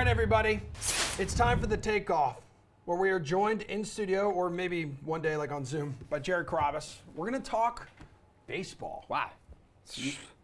right, everybody. It's time for the Takeoff, where we are joined in studio, or maybe one day like on Zoom, by Jared Carrabis. We're going to talk baseball. Wow.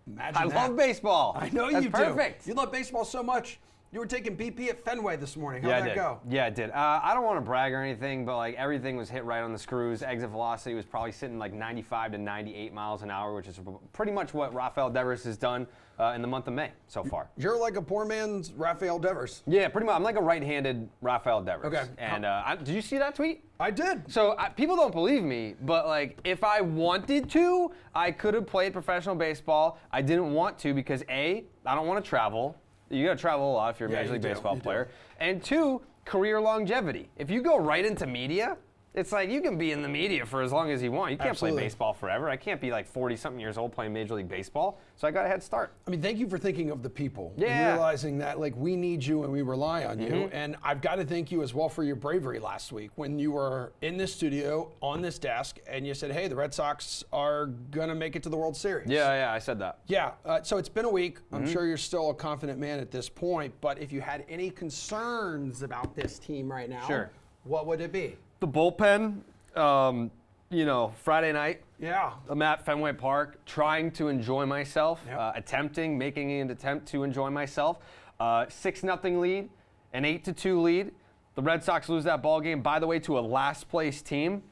Imagine I love baseball. I know That's you perfect. do. You love baseball so much. You were taking BP at Fenway this morning. How'd that go? Yeah, it did. I don't want to brag or anything, but like everything was hit right on the screws. Exit velocity was probably sitting like 95 to 98 miles an hour, which is pretty much what Rafael Devers has done in the month of May so far. You're like a poor man's Rafael Devers. Yeah, pretty much. I'm like a right-handed Rafael Devers. Okay. And did you see that tweet? I did. So people don't believe me, but like if I wanted to, I could have played professional baseball. I didn't want to because A, I don't want to travel. You got to travel a lot if you're a Major League Baseball player. And two, career longevity. If you go right into media, it's like you can be in the media for as long as you want. You can't play baseball forever. I can't be like 40-something years old playing Major League Baseball. So I got a head start. I mean, thank you for thinking of the people. Yeah. And realizing that, like, we need you and we rely on you. And I've got to thank you as well for your bravery last week when you were in this studio on this desk and you said, hey, the Red Sox are going to make it to the World Series. Yeah, I said that. Yeah. So it's been a week. I'm sure you're still a confident man at this point. But if you had any concerns about this team right now, what would it be? The bullpen. Friday night. Yeah. I'm at Fenway Park trying to enjoy myself, making an attempt to enjoy myself. 6-0 lead, an 8-2 lead. The Red Sox lose that ball game, by the way, to a last place team.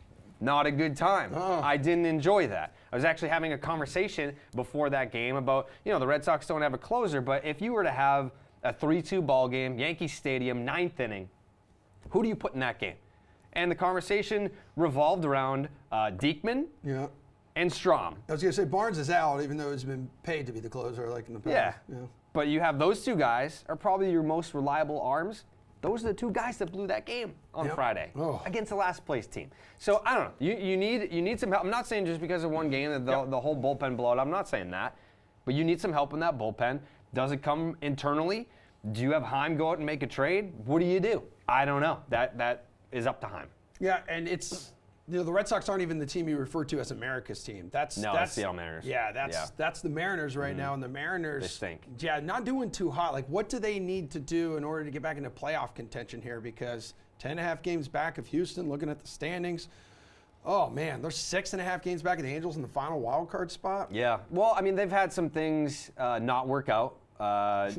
Not a good time. I didn't enjoy that. I was actually having a conversation before that game about, the Red Sox don't have a closer, but if you were to have a 3-2 ball game, Yankee Stadium, 9th inning, who do you put in that game? And the conversation revolved around Diekman and Strom. I was going to say Barnes is out, even though he's been paid to be the closer like in the past. Yeah. But you have those two guys are probably your most reliable arms. Those are the two guys that blew that game on Friday against the last place team. So I don't know. You need some help. I'm not saying just because of one game that the whole bullpen blew out. I'm not saying that. But you need some help in that bullpen. Does it come internally? Do you have Pham go out and make a trade? What do you do? I don't know. That is up to Pham. Yeah, and it's the Red Sox aren't even the team you refer to as America's team. That's the Seattle Mariners. Yeah, that's the Mariners right now, and the Mariners they stink. Yeah, not doing too hot. Like, what do they need to do in order to get back into playoff contention here? Because 10.5 games back of Houston. Looking at the standings, oh man, they're 6.5 games back of the Angels in the final wild card spot. Yeah, well, I mean they've had some things not work out.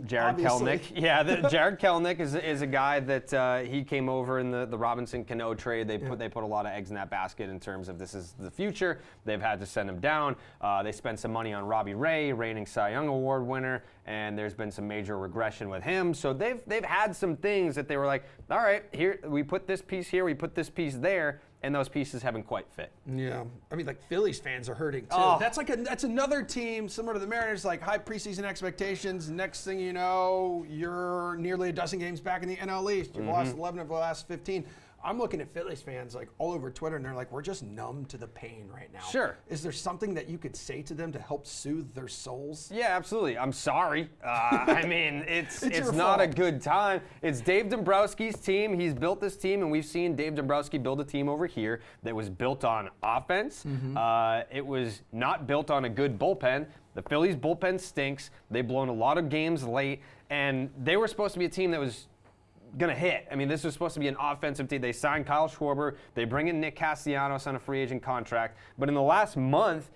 Jared Kelenic. Yeah, Jared Kelenic is a guy that he came over in the Robinson Cano trade. They put a lot of eggs in that basket in terms of this is the future. They've had to send him down. They spent some money on Robbie Ray, reigning Cy Young Award winner, and there's been some major regression with him. So they've had some things that they were like, all right, here we put this piece here, we put this piece there. And those pieces haven't quite fit. Yeah, I mean, like Phillies fans are hurting too. Oh. That's another team similar to the Mariners, like high preseason expectations. Next thing you know, you're nearly a dozen games back in the NL East. You've lost 11 of the last 15. I'm looking at Phillies fans like all over Twitter, and they're like, we're just numb to the pain right now. Sure. Is there something that you could say to them to help soothe their souls? Yeah, absolutely. I'm sorry. I mean, it's not fault. a good time. It's Dave Dombrowski's team. He's built this team, and we've seen Dave Dombrowski build a team over here that was built on offense. It was not built on a good bullpen. The Phillies' bullpen stinks. They've blown a lot of games late, and they were supposed to be a team that was going to hit. I mean, this was supposed to be an offensive team. They signed Kyle Schwarber. They bring in Nick Castellanos on a free agent contract. But in the last month,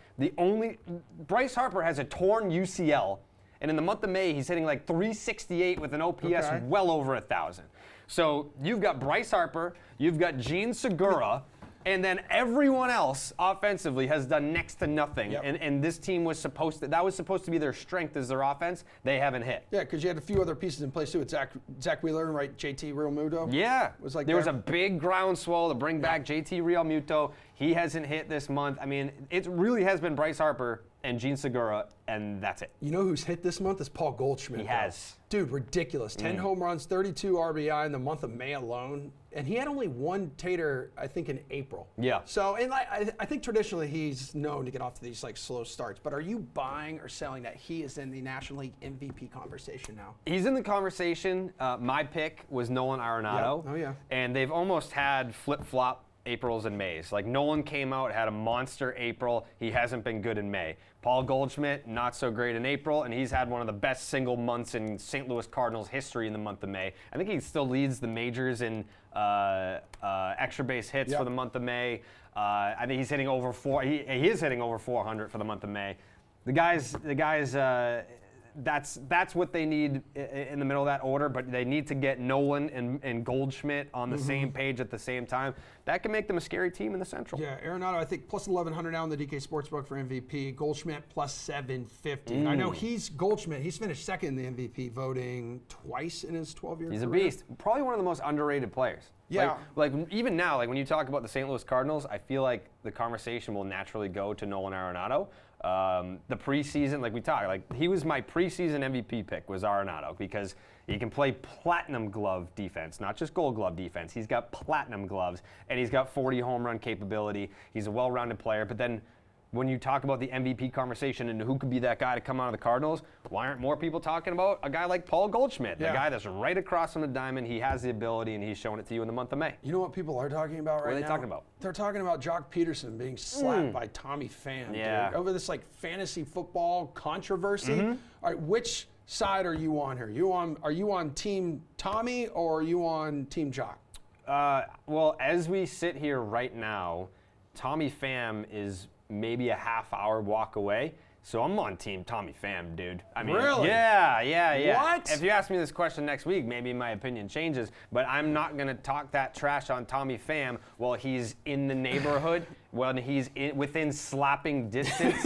Bryce Harper has a torn UCL. And in the month of May, he's hitting like 368 with an OPS well over 1,000. So you've got Bryce Harper. You've got Gene Segura. And then everyone else offensively has done next to nothing. And this team was supposed to be their strength as their offense. They haven't hit. Yeah, because you had a few other pieces in place too. With Zach Wheeler, right? JT Realmuto. Yeah. Was like there was a big groundswell to bring back JT Realmuto. He hasn't hit this month. I mean, it really has been Bryce Harper and Gene Segura, and that's it. You know who's hit this month is Paul Goldschmidt. He has. Dude, ridiculous. 10 home runs, 32 RBI in the month of May alone. And he had only one tater, I think, in April. Yeah. So, and I think traditionally he's known to get off to these like slow starts. But are you buying or selling that he is in the National League MVP conversation now? He's in the conversation. My pick was Nolan Arenado. Yeah. Oh, yeah. And they've almost had flip-flop Aprils and Mays. Like Nolan came out, had a monster April. He hasn't been good in May. Paul Goldschmidt, not so great in April, and he's had one of the best single months in St. Louis Cardinals history in the month of May. I think he still leads the majors in extra base hits for the month of May. I think he's hitting over He is hitting over 400 for the month of May. The guys. That's what they need in the middle of that order, but they need to get Nolan and Goldschmidt on the same page at the same time. That can make them a scary team in the Central. Yeah, Arenado, I think plus 1,100 now in the DK Sportsbook for MVP. Goldschmidt plus 750. I know Goldschmidt, he's finished second in the MVP voting twice in his 12-year career. He's a beast. Probably one of the most underrated players. Yeah. Like even now, like when you talk about the St. Louis Cardinals, I feel like the conversation will naturally go to Nolan Arenado. The preseason, like we talked, like he was my preseason MVP pick was Arenado because he can play platinum glove defense, not just gold glove defense. He's got platinum gloves and he's got 40 home run capability. He's a well-rounded player. But then when you talk about the MVP conversation and who could be that guy to come out of the Cardinals, why aren't more people talking about a guy like Paul Goldschmidt, the guy that's right across from the diamond? He has the ability and he's showing it to you in the month of May. You know what people are talking about right now? What are they talking about? They're talking about Jock Peterson being slapped by Tommy Pham dude, over this like fantasy football controversy. All right, which side are you on here? Are you on Team Tommy or are you on Team Jock? Well, as we sit here right now, Tommy Pham is maybe a half-hour walk away. So I'm on Team Tommy Pham, dude. I mean, really? Yeah. What? If you ask me this question next week, maybe my opinion changes. But I'm not going to talk that trash on Tommy Pham while he's in the neighborhood, when he's within slapping distance.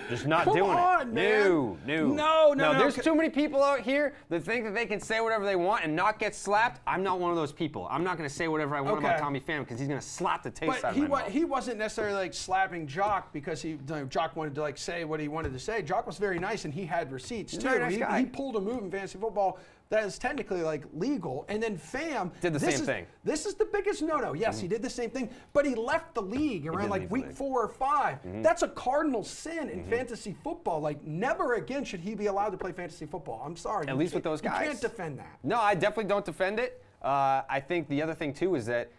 Just not Come doing on, it. Man. No. No. There's too many people out here that think that they can say whatever they want and not get slapped. I'm not one of those people. I'm not going to say whatever I want about Tommy Pham because he's going to slap the taste out of my mouth. He wasn't necessarily like slapping Jock because Jock wanted to like say what he wanted to say. Jock was very nice and he had receipts too. Very nice guy. He pulled a move in fantasy football that is technically like legal. And then Pham did the same thing. This is the biggest no-no. Yes, he did the same thing, but he left the league around like week 4 or 5. That's a cardinal sin in fantasy football. Like never again should he be allowed to play fantasy football. I'm sorry. At least with those guys. You can't defend that. No, I definitely don't defend it. I think the other thing too is that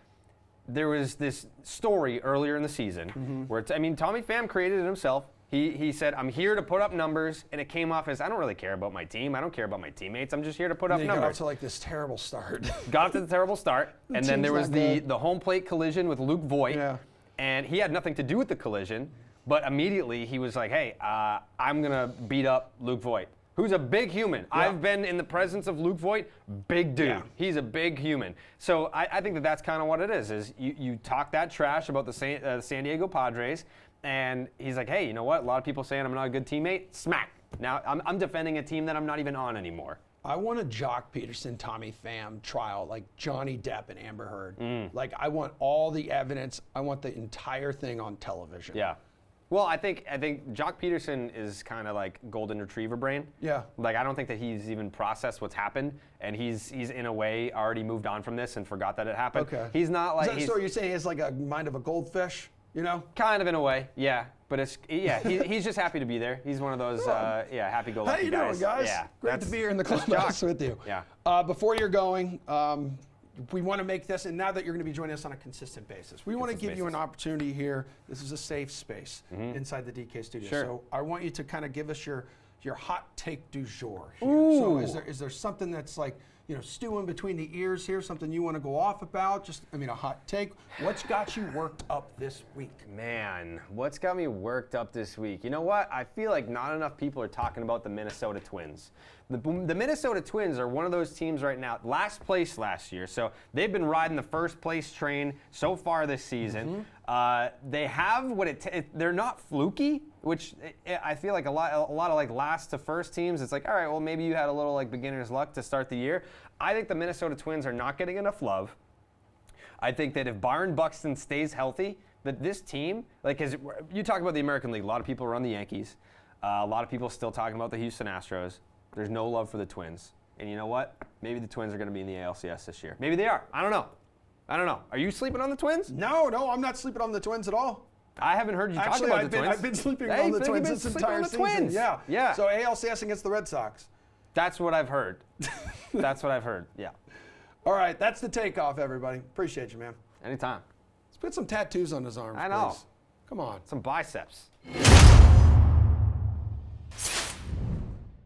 there was this story earlier in the season where Tommy Pham created it himself. He said, I'm here to put up numbers, and it came off as, I don't really care about my team. I don't care about my teammates. I'm just here to put up numbers. Got off to like this terrible start. Got off to the terrible start, and then there was the home plate collision with Luke Voit, and he had nothing to do with the collision, but immediately he was like, hey, I'm going to beat up Luke Voit, who's a big human. I've been in the presence of Luke Voit, big dude. He's a big human. So I think that that's kind of what it is you talk that trash about the San Diego Padres, and he's like, hey, you know what? A lot of people saying I'm not a good teammate. Smack. Now I'm defending a team that I'm not even on anymore. I want a Jock Peterson, Tommy Pham trial, like Johnny Depp and Amber Heard. Like I want all the evidence. I want the entire thing on television. Yeah. Well, I think Jock Peterson is kind of like golden retriever brain. Yeah. Like I don't think that he's even processed what's happened, and he's in a way already moved on from this and forgot that it happened. Okay. He's not like. So you're saying he has like a mind of a goldfish? You know? Kind of in a way, yeah. But he's just happy to be there. He's one of those, happy-go-lucky guys. How you doing, guys? Yeah, Great to be here in the clubhouse with you. Yeah. Before you're going, we want to make this, and now that you're going to be joining us on a consistent basis, we want to give you an opportunity here. This is a safe space inside the DK studio. Sure. So I want you to kind of give us your hot take du jour here. Ooh. So is there something that's like, stewing between the ears here, something you want to go off about? A hot take. What's got you worked up this week? Man, what's got me worked up this week? You know what? I feel like not enough people are talking about the Minnesota Twins. The Minnesota Twins are one of those teams right now, last place last year, so they've been riding the first place train so far this season. They have they're not fluky, which I feel like a lot of like last to first teams, it's like, all right, well maybe you had a little like beginner's luck to start the year. I think the Minnesota Twins are not getting enough love. I think that if Byron Buxton stays healthy, that this team, because you talk about the American League, a lot of people are on the Yankees. A lot of people still talking about the Houston Astros. There's no love for the Twins. And you know what? Maybe the Twins are going to be in the ALCS this year. Maybe they are. I don't know. Are you sleeping on the Twins? No, I'm not sleeping on the Twins at all. I haven't heard you talk about the Twins. I've been sleeping on the Twins this entire season. Twins. Yeah. So ALCS against the Red Sox. That's what I've heard. Yeah. All right, that's the Takeoff, everybody. Appreciate you, man. Anytime. Put some tattoos on his arms. I know. Please. Come on. Some biceps.